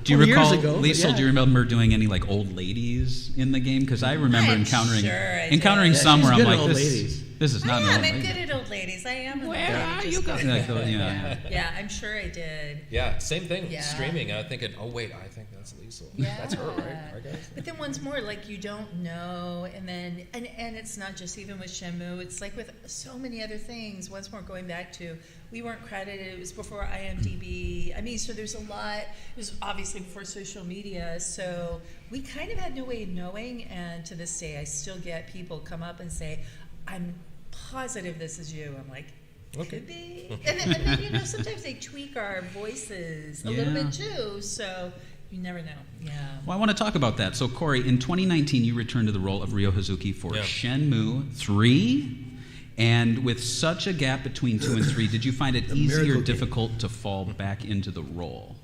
Do you recall, years ago, Liesl, yeah. do you remember doing any like old ladies in the game? Because I remember I'm encountering sure I encountering did. some she's where I'm good at like, old this ladies. is not an old I'm lady. good at old ladies. I am. Where are you going? Like, yeah. Yeah, I'm sure I did. Yeah, same thing. Yeah. Streaming. And I'm thinking, oh wait, I think that's Liesl. That's her, right? Guys? But then once more, like you don't know, and then and it's not just even with Shenmue. It's like with so many other things. Once more, going back to we weren't credited. It was before IMDb. I mean, so there's a lot. It was obviously before social media. So we kind of had no way of knowing. And to this day, I still get people come up and say, "I'm positive this is you." I'm like, could be. And then sometimes they tweak our voices a little Yeah. bit too. So you never know. Yeah. Well, I want to talk about that. So, Corey, in 2019, you returned to the role of Ryo Hazuki for Yeah. Shenmue 3. And with such a gap between 2 and 3, did you find it easy miracle or game. difficult to fall back into the role?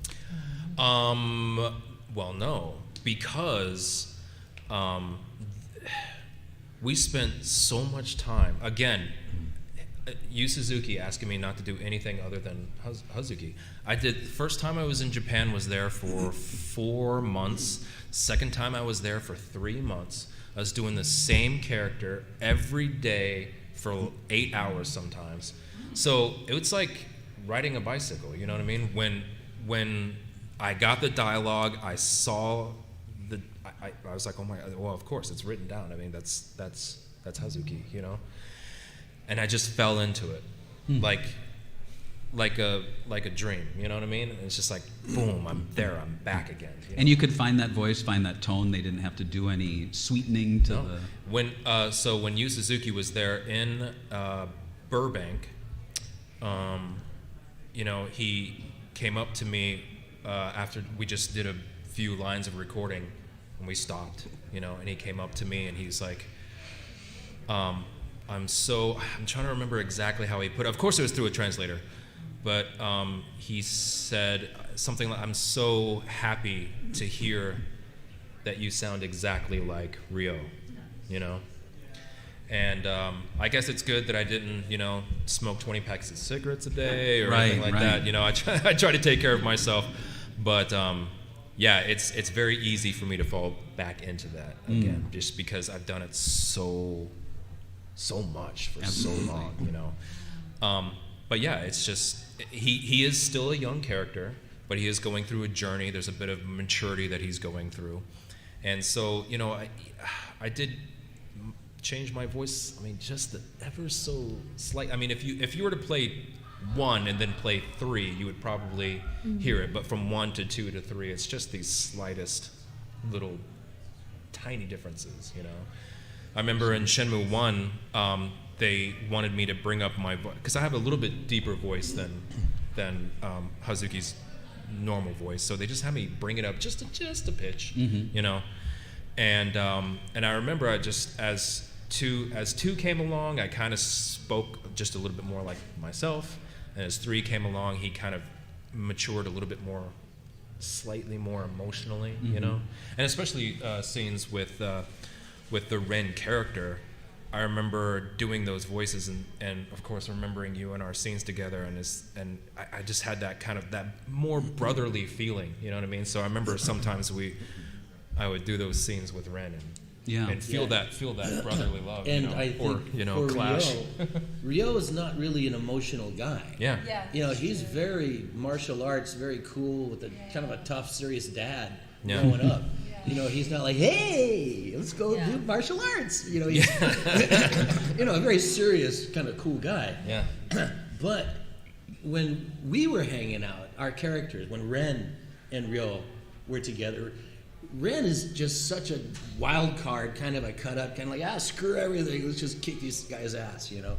Well, no, because we spent so much time. Again, Yu Suzuki asking me not to do anything other than Hazuki. First time I was in Japan was there for 4 months. Second time I was there for 3 months. I was doing the same character every day for 8 hours sometimes. So it was like riding a bicycle, you know what I mean? When I got the dialogue, I saw I was like, oh my, well, of course, it's written down. I mean, that's Hazuki, you know? And I just fell into it, like a dream, you know what I mean? And it's just like, boom, I'm there, I'm back again. You know? And you could find that voice, find that tone. They didn't have to do any sweetening to the... When Yu Suzuki was there in Burbank, he came up to me after we just did a few lines of recording, and we stopped, and he came up to me and he's like, I'm trying to remember exactly how he put it. Of course it was through a translator, but he said something like, I'm so happy to hear that you sound exactly like Ryo, And I guess it's good that I didn't, smoke 20 packs of cigarettes a day or anything like that. I try to take care of myself, but it's very easy for me to fall back into that again, just because I've done it so much for so long, But yeah, it's just he is still a young character, but he is going through a journey. There's a bit of maturity that he's going through, and so I did change my voice. I mean, just ever so slight. I mean, if you were to play 1 and then play 3, you would probably hear it. But from 1 to 2 to 3, it's just these slightest little tiny differences. I remember in Shenmue 1, they wanted me to bring up my voice because I have a little bit deeper voice than Hazuki's normal voice. So they just had me bring it up just a pitch, And I remember as 2 came along, I kind of spoke just a little bit more like myself, and as 3 came along, he kind of matured a little bit more, slightly more emotionally, and especially scenes with the Ren character. I remember doing those voices and of course remembering you in our scenes together, and I just had that kind of that more brotherly feeling, you know what I mean? So I remember sometimes I would do those scenes with Ren, Yeah. and feel that brotherly love. And you know, I think or for clash. Rio is not really an emotional guy. Yeah. Yeah. You know, he's very martial arts, very cool, with a kind of a tough, serious dad Yeah. growing up. You know, he's not like, hey, let's go Yeah. do martial arts. You know, he's you know, a very serious, kind of cool guy. Yeah. But when we were hanging out, our characters, when Ren and Ryo were together, Ren is just such a wild card, kind of a cut up, kind of like, screw everything, let's just kick this guy's ass, you know.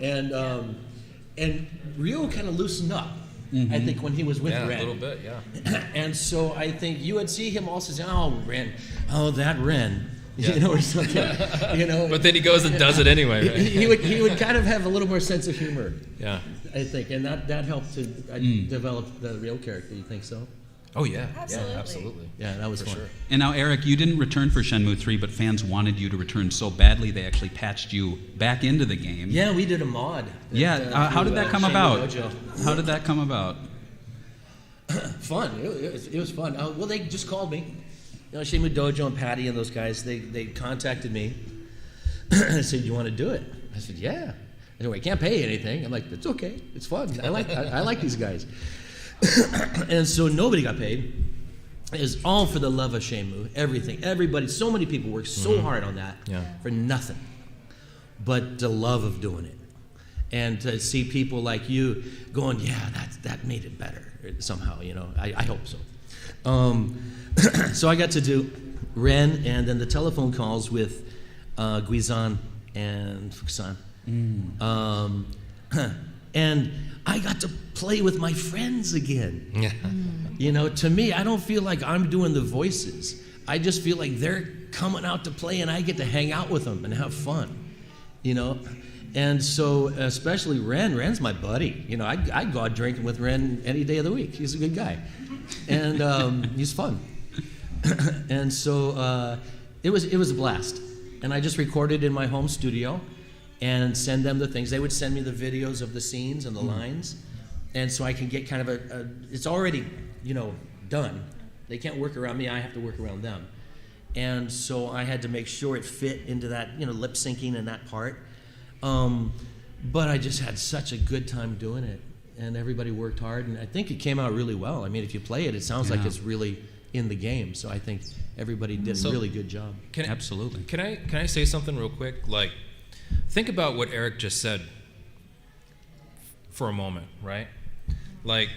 And Ryo kind of loosened up, I think, when he was with Yeah, Ren. a little bit. Yeah. And so I think you would see him also say, oh, Ren, oh, that Ren, Yeah. you know, or something, you know. But then he goes and does it anyway. Right? he would kind of have a little more sense of humor, Yeah. I think, and that helped to develop the real character. You think so? Oh yeah. Absolutely. Yeah, absolutely. Yeah, that was For fun. sure. And now, Eric, you didn't return for Shenmue 3, but fans wanted you to return so badly they actually patched you back into the game. Yeah, we did a mod. Yeah, how did that come Shenmue about? Dojo. How did that come about? Fun. It was fun. Well, they just called me. You know, Shenmue Dojo and Patty and those guys, they contacted me and said, you want to do it? I said, yeah. I said, well, I can't pay you anything. I'm like, it's okay. It's fun. I like these guys. And so nobody got paid. It was all for the love of Shenmue. Everything. Everybody, so many people worked so hard on that Yeah. for nothing but the love of doing it. And to see people like you going, yeah, that made it better somehow, you know. I hope so. So I got to do Ren and then the telephone calls with Guizan and Fukusan. And I got to play with my friends again. Yeah. You know, to me, I don't feel like I'm doing the voices. I just feel like they're coming out to play and I get to hang out with them and have fun, you know. And so, especially Ren's my buddy. You know, I'd go out drinking with Ren any day of the week. He's a good guy. And he's fun. And so it was a blast. And I just recorded in my home studio and send them the things. They would send me the videos of the scenes and the lines. And so I can get kind of it's already, you know, done. They can't work around me, I have to work around them. And so I had to make sure it fit into that, you know, lip syncing and that part. But I just had such a good time doing it. And everybody worked hard, and I think it came out really well. I mean, if you play it, it sounds like it's really in the game. So I think everybody did a really good job. Absolutely. Can I say something real quick? Like, think about what Eric just said for a moment, right? Like,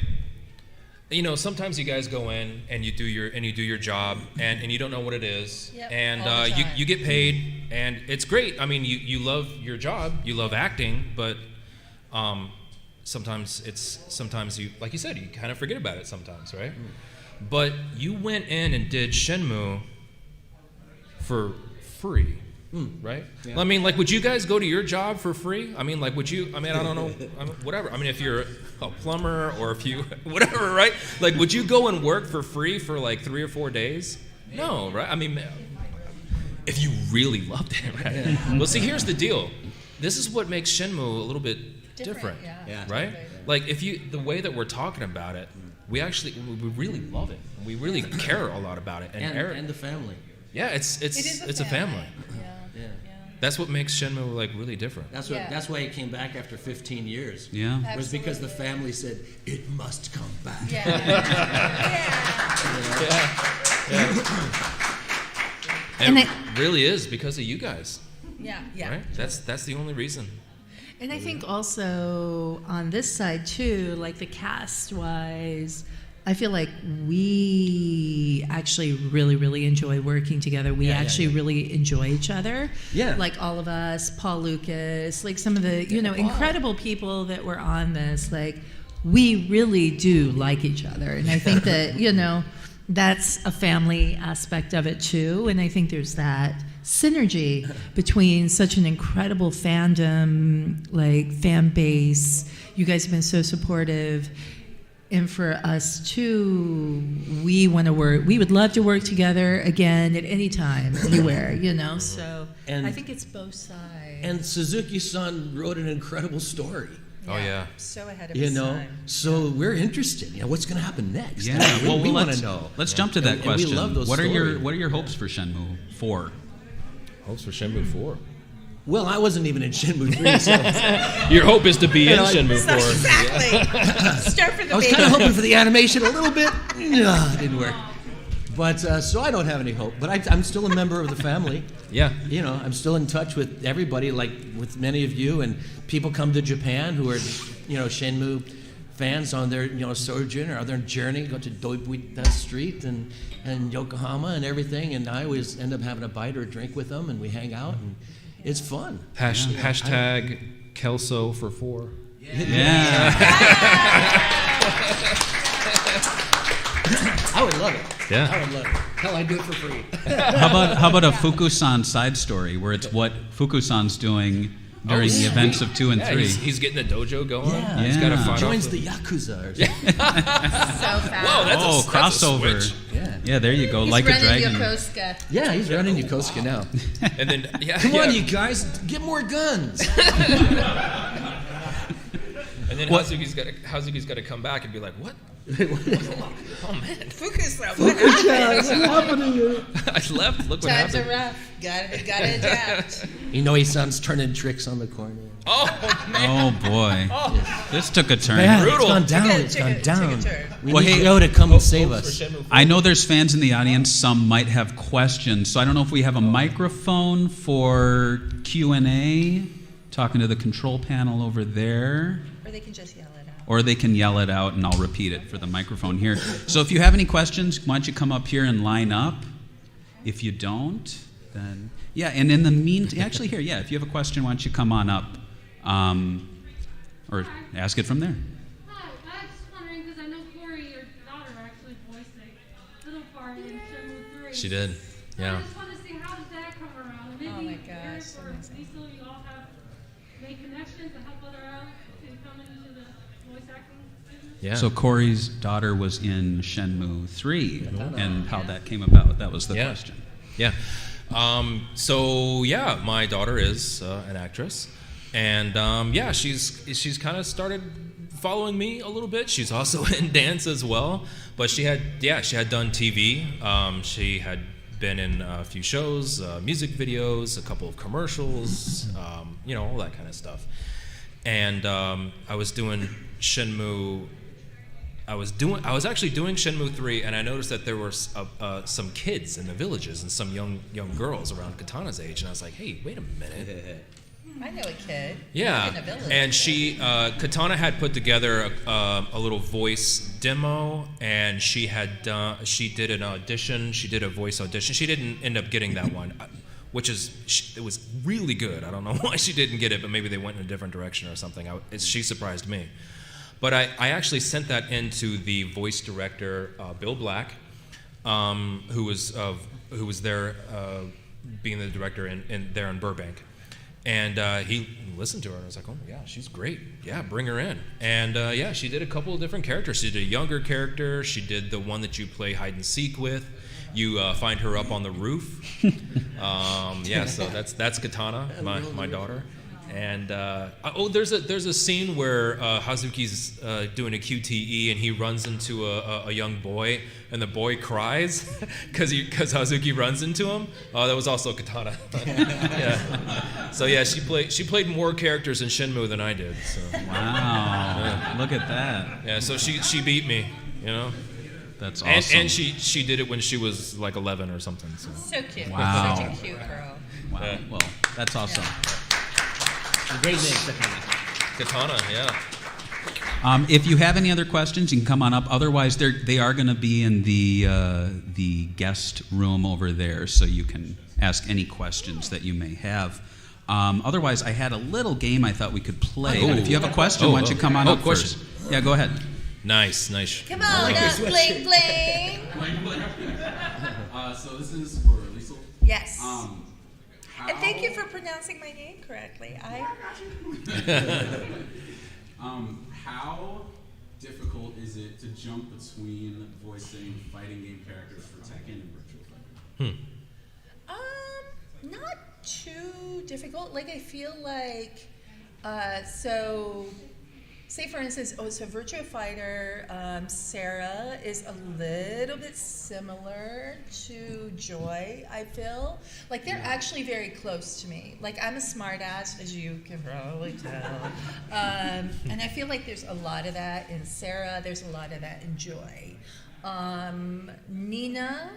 you know, sometimes you guys go in and you do your job and you don't know what it is. Yep, And all the time. you get paid and it's great. I mean, you love your job, you love acting, but sometimes you, like you said, you kind of forget about it sometimes, right? But you went in and did Shenmue for free, right? Yeah. I mean, like, would you guys go to your job for free? I mean, like, would you? I mean, I don't know, whatever. I mean, if you're a plumber or if you, whatever, right? Like, would you go and work for free for like 3 or 4 days? No, right? I mean, if you really loved it, right? Well, see, here's the deal. This is what makes Shenmue a little bit different, yeah. right? Like, the way that we're talking about it, we really love it. We really care a lot about it. And Eric, And the family. yeah, it's a family. Yeah. That's what makes Shenmue like really different. That's Yeah. why it came back after 15 years. Yeah. It was because the Absolutely. family said, it must come back. Yeah. And And it really is because of you guys, Yeah. right? That's the only reason. And I think also on this side too, like the cast wise, I feel like we actually really, really enjoy working together. We actually really enjoy each other. Yeah. Like all of us, Paul Lucas, like some of the, incredible people that were on this, like we really do like each other. And I think that, that's a family aspect of it too. And I think there's that synergy between such an incredible fandom, like fan base. You guys have been so supportive. And for us too, we want to work. We would love to work together again at any time, anywhere, So And- I think it's both sides. And Suzuki-san wrote an incredible story. Oh yeah. So ahead of his time. So we're interested. What's going to happen next? Yeah. we want let's to know. Let's jump to that And we question. love those What are stories. your hopes for Shenmue 4? Hopes for Shenmue 4. Well, I wasn't even in Shenmue 3, so Your hope is to be in know, Shenmue 4. Exactly. Start for the I was baby. kind of hoping for the animation a little bit. No, it didn't work. But so I don't have any hope. But I'm still a member of the family. Yeah. You know, I'm still in touch with everybody, like with many of you, and people come to Japan who are, you know, Shenmue fans on their, you know, sojourn or their journey, go to Doibuita Street and Yokohama and everything, and I always end up having a bite or a drink with them, and we hang out, and it's fun. Hashtag Kelso for 4. Yeah. I would love it. Yeah. I would love it. Hell, I'd do it for free. How about a Fukusan side story where it's what Fukusan's doing during the events of 2 and Yeah, 3? he's getting the dojo going. Yeah. He's got to Yeah. fight Joins off the Yakuza or something. So fast. Whoa, that's Oh, a crossover. switch. Yeah. Yeah, there you go. He's like a running dragon. Yokosuka. Yeah, he's running Yokosuka now. And then, Come on, you guys, get more guns. And then What? Hazuki's got to come back and be like, what? Oh man, Fukusa, what happened? I left. Look what Times are happened. rough. Gotta adapt. Inoue-san's turning tricks on the corner. Oh man. Oh boy, this took a turn. Man, Brutal. it's gone down. Took a- It's took gone a- down. took a turn. We Well, need hey, Joe to come and save For us. Shenmue 4. I know there's fans in the audience. Some might have questions, so I don't know if we have a microphone for Q&A. Talking to the control panel over there. Or they can just yell it out. Or they can yell it out, and I'll repeat it for the microphone here. So if you have any questions, why don't you come up here and line up? If you don't, then... Yeah, and in the meantime... Actually, here, yeah, if you have a question, why don't you come on up? Or ask it from there. Hi, I was just wondering because I know Corey, your daughter, actually voiced a little part in Shenmue 3. She did. Yeah. I just want to see how does that come around? Maybe Oh my gosh, Eric that or makes sense. Lisa, you all have made connections to help other out to come into the voice acting business. Yeah. So Corey's daughter was in Shenmue 3, and how that came about. That was the Yeah. question. Yeah. So yeah, my daughter is an actress, and yeah, she's kind of started following me a little bit. She's also in dance as well, but she had done TV. She had been in a few shows, music videos, a couple of commercials, you know, all that kind of stuff. And I was doing Shenmue. I was actually doing Shenmue 3, and I noticed that there were some kids in the villages and some young girls around Katana's age, and I was like, hey, wait a minute. I know a kid. Yeah, In a village. and Katana had put together a little voice demo, and she did an audition. She did a voice audition. She didn't end up getting that one, which it was really good. I don't know why she didn't get it, but maybe they went in a different direction or something. She surprised me. But I actually sent that into the voice director, Bill Black, who was there being the director there in Burbank. And he listened to her and was like, oh my gosh, she's great. Yeah, bring her in. And yeah, she did a couple of different characters. She did a younger character. She did the one that you play hide and seek with. You find her up on the roof. Yeah, so that's Katana, my daughter. And there's a scene where Hazuki's doing a QTE and he runs into a young boy and the boy cries because Hazuki runs into him. That was also Katana. Yeah. So yeah, she played more characters in Shenmue than I did. So. Wow. Look at that. Yeah. So she beat me. You know. That's awesome. And she did it when she was like 11 or something. So. So cute. Wow. Such a cute girl. Wow. Yeah. Well, that's awesome. Great name, Katana. Yeah. If you have any other questions, you can come on up. Otherwise, they are going to be in the guest room over there, so you can ask any questions that you may have. Otherwise, I had a little game I thought we could play. But if you have a question, why don't you come on up question. first? Yeah, go ahead. Nice. Come on up, bling bling. So this is for Lisa. Yes. And How, thank you for pronouncing my name correctly. how difficult is it to jump between voicing fighting game characters for Tekken and Virtua Fighter? Not too difficult. Like I feel like so say for instance, so Virtua Fighter, Sarah is a little bit similar to Joy, I feel. Like they're actually very close to me. Like I'm a smartass, as you can probably tell. And I feel like there's a lot of that in Sarah, there's a lot of that in Joy. Nina,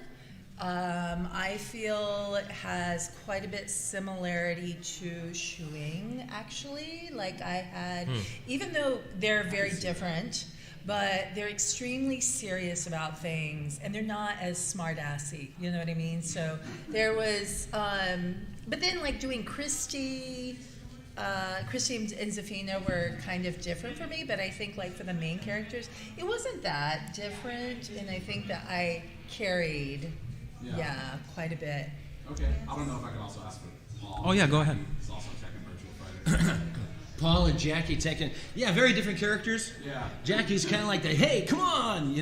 I feel has quite a bit similarity to Shuing, actually. Like I had, even though they're very different, but they're extremely serious about things, and they're not as smart-assy, you know what I mean? So there was, but then like doing Christy and Zafina were kind of different for me, but I think like for the main characters, it wasn't that different, and I think that I carried quite a bit. Okay. I don't know if I can also ask for Paul. Oh, yeah, go ahead. He's also Tekken Virtual Fighter. Paul and Jackie Tekken, very different characters. Yeah. Jackie's kind of like the, hey, come on,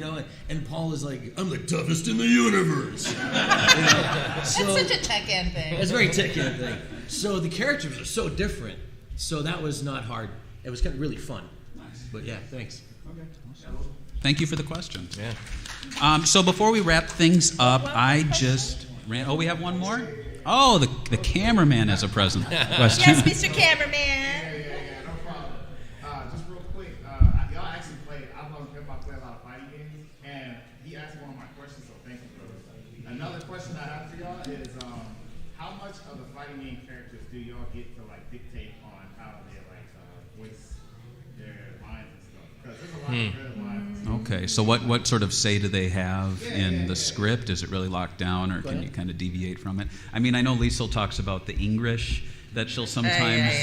and Paul is like, I'm the toughest in the universe. So, That's such a Tekken thing. it's a very Tekken thing. So the characters are so different. So that was not hard. It was kind of really fun. Nice. But yeah, thanks. Okay. Thank you for the question. Yeah. So before we wrap things up, I just ran. Oh, we have one more? Oh, the cameraman has a present question. Yes, Mr. Cameraman. Yeah, no problem. Just real quick, y'all actually played, I've known him, I play a lot of fighting games, and he asked one of my questions, so thank you for it. Another question I have for y'all is, how much of the fighting game characters do y'all get to like dictate on how they like voice their lines and stuff? Because there's a lot of good lines. Okay, so what sort of say do they have in the script? Is it really locked down, or can you kind of deviate from it? I mean, I know Liesl talks about the English that she'll sometimes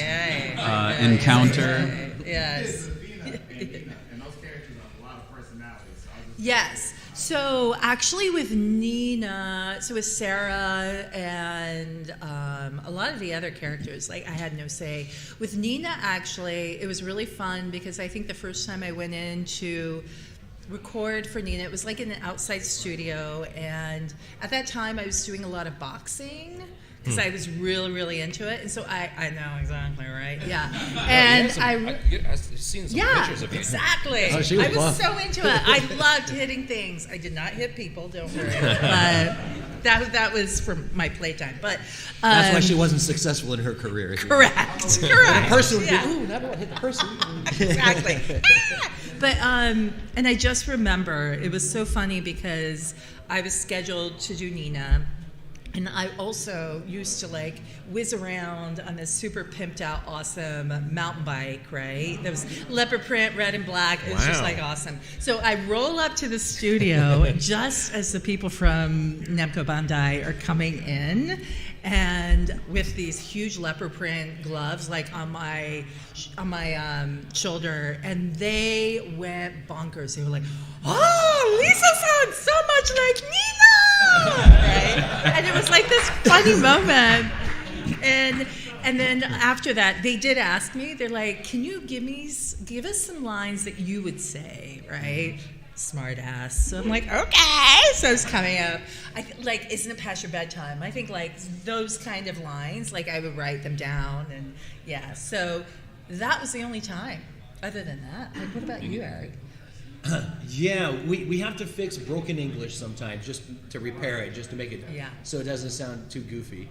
encounter. Yes. And those characters have a lot of personality, so I was just Yes. So actually with Nina, so with Sarah and a lot of the other characters, like I had no say. With Nina, actually, it was really fun because I think the first time I went in to record for Nina, it was like in an outside studio, and at that time I was doing a lot of boxing because I was really, really into it, and so I know exactly, right? Yeah, and I've seen some pictures of you. exactly. Oh, she was I was buff. so into it. I loved hitting things. I did not hit people, don't worry. But that was for my playtime. But That's why she wasn't successful in her career. correct. The person would be, ooh, that one hit the person. Exactly. But and I just remember it was so funny because I was scheduled to do Nina. And I also used to like whiz around on this super pimped out, awesome mountain bike, right? That was leopard print, red and black. It was just Wow. like awesome. So I roll up to the studio just as the people from Namco Bandai are coming in, and with these huge leopard print gloves, like on my shoulder, and they went bonkers. They were like, "Oh, Lisa sounds so much like Nina!" Right? And it was like this funny moment. And then after that, they did ask me, they're like, can you give us some lines that you would say, right? Smart ass. So I'm like, okay. So it's coming up. Like, isn't it past your bedtime? I think like those kind of lines, like I would write them down, and yeah. So that was the only time. Other than that, like, what about you, Eric? Yeah, we have to fix broken English sometimes just to repair it, just to make it so it doesn't sound too goofy.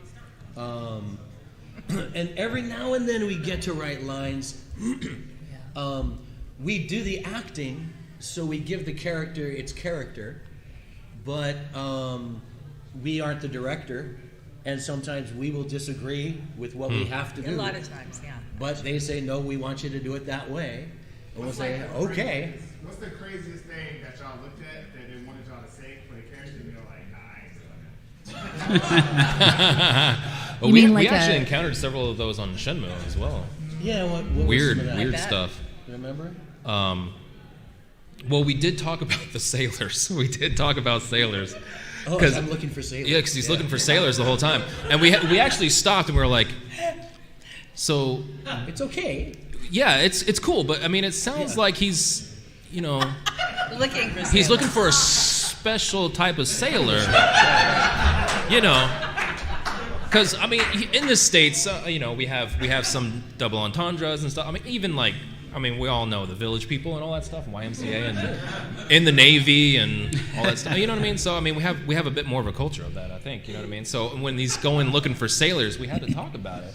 And every now and then we get to write lines. We do the acting, so we give the character its character, but we aren't the director, and sometimes we will disagree with what we have to do. A lot of times, yeah. But they say, no, we want you to do it that way. And we'll say, okay. What's the craziest thing that y'all looked at that they wanted y'all to say for the character, and you're like, nah, I ain't doing that? Well, You we mean like actually a- encountered several of those on Shenmue as well. Yeah, what was Weird some of that? stuff. Remember? Well, we did talk about the sailors. We did talk about sailors. Oh, 'Cause- I'm looking for sailors. Yeah, because he's looking for sailors the whole time. And we actually stopped and we were like, so, It's okay. yeah, it's cool. But, I mean, it sounds like he's, Looking for he's looking for a special type of sailor. Because, I mean, in the States, we have some double entendres and stuff. I mean, even like I mean, we all know the Village People and all that stuff, YMCA, and in the Navy and all that stuff. You know what I mean? So I mean, we have a bit more of a culture of that, I think. You know what I mean? So when he's going looking for sailors, we had to talk about it.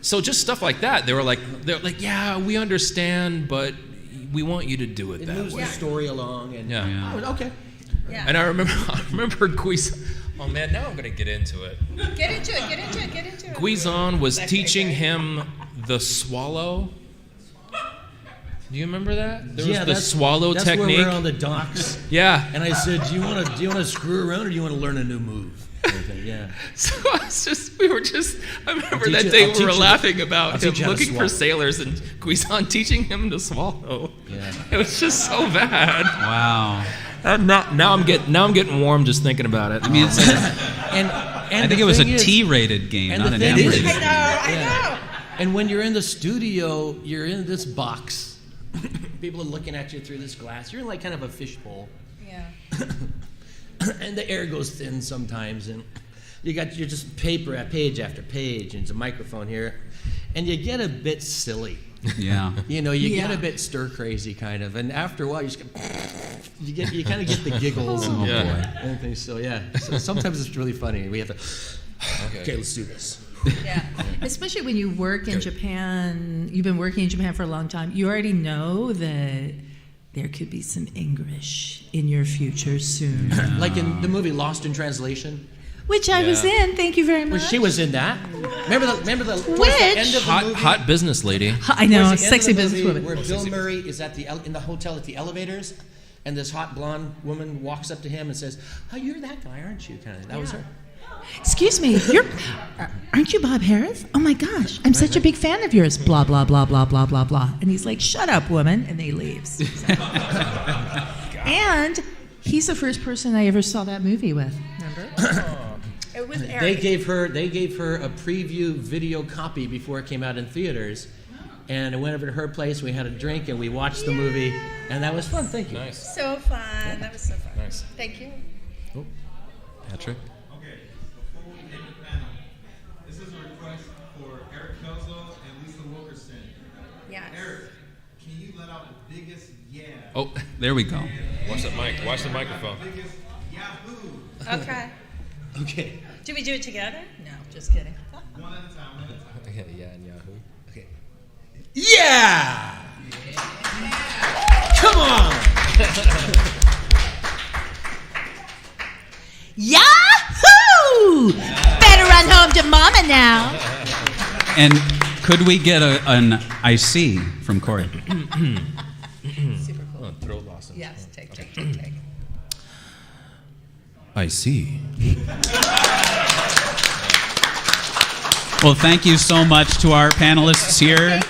So just stuff like that. They're like, yeah, we understand, but we want you to do it It that moves way. the story along. And Yeah. Oh, okay. Yeah. And I remember Oh man, now I'm gonna get into it. Get into it. Guizon was teaching him the swallow. Do you remember that? There was the swallow that's technique. Where we're on the docks. Yeah. And I said, do you want to screw around or do you want to learn a new move? Okay, yeah. So I remember teach that you- day I'll we teach were you- laughing I'll about him teach you how to looking for swallow. sailors and Guizon teaching him to swallow. Yeah. It was just so bad. Wow. Now I'm getting warm just thinking about it. I mean, it's And I think it was a T-rated game, and not the an thing is- M-rated. I know. And when you're in the studio, you're in this box. People are looking at you through this glass. You're in like kind of a fishbowl. Yeah. And the air goes thin sometimes, and you're just paper at page after page, and it's a microphone here, and you get a bit silly. Yeah. You know, you get Yeah. a bit stir crazy kind of, and after a while, you kind of get the giggles and everything. So yeah, so sometimes it's really funny. We have to. Okay, let's do this. Yeah, especially when you work in Japan. You've been working in Japan for a long time. You already know that there could be some English in your future soon. Like in the movie Lost in Translation, Which I was in. Thank you very much. well, she was in that. Remember the towards the Which? end of the movie. Hot business lady. I know, Towards the end sexy of the movie businesswoman. Where Bill Murray is at in the hotel at the elevators, and this hot blonde woman walks up to him and says, "Oh, you're that guy, aren't you?" Kind of. That was her. Excuse me, aren't you Bob Harris? Oh my gosh, I'm such a big fan of yours. Blah blah blah blah blah blah blah. And he's like, "Shut up, woman," and he leaves. And he's the first person I ever saw that movie with. Remember? It was They Eric. gave her a preview video copy before it came out in theaters, and I went over to her place. We had a drink and we watched the movie, and that was fun. Thank you. Nice. So fun. That was so fun. Nice. Thank you. Patrick. Okay, before we end the panel, this is a request for Eric Kelso and Lisa Wilkerson. Yes. Eric, can you let out the biggest yeah? Oh, there we go. Watch that mic. Watch the microphone. Biggest Yahoo! Okay. Okay. Do we do it together? No, just kidding. One at a time, one at a time. Yeah, and Yahoo. Okay. Yeah! Come on! Yahoo! Better run home to mama now. And could we get an IC from Corey? Super cool. Throat loss. Yes, take. I see. Well, thank you so much to our panelists here.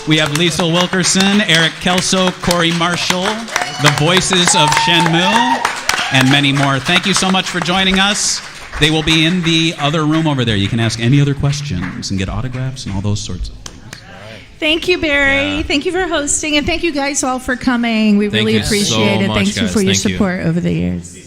We have Lisa Wilkerson, Eric Kelso, Corey Marshall, the voices of Shenmue, and many more. Thank you so much for joining us. They will be in the other room over there. You can ask any other questions and get autographs and all those sorts of things. Thank you, Barry. Yeah. Thank you for hosting, and thank you guys all for coming. We Thank really you so appreciate it. much, Thank you guys. for your Thank you. support over the years.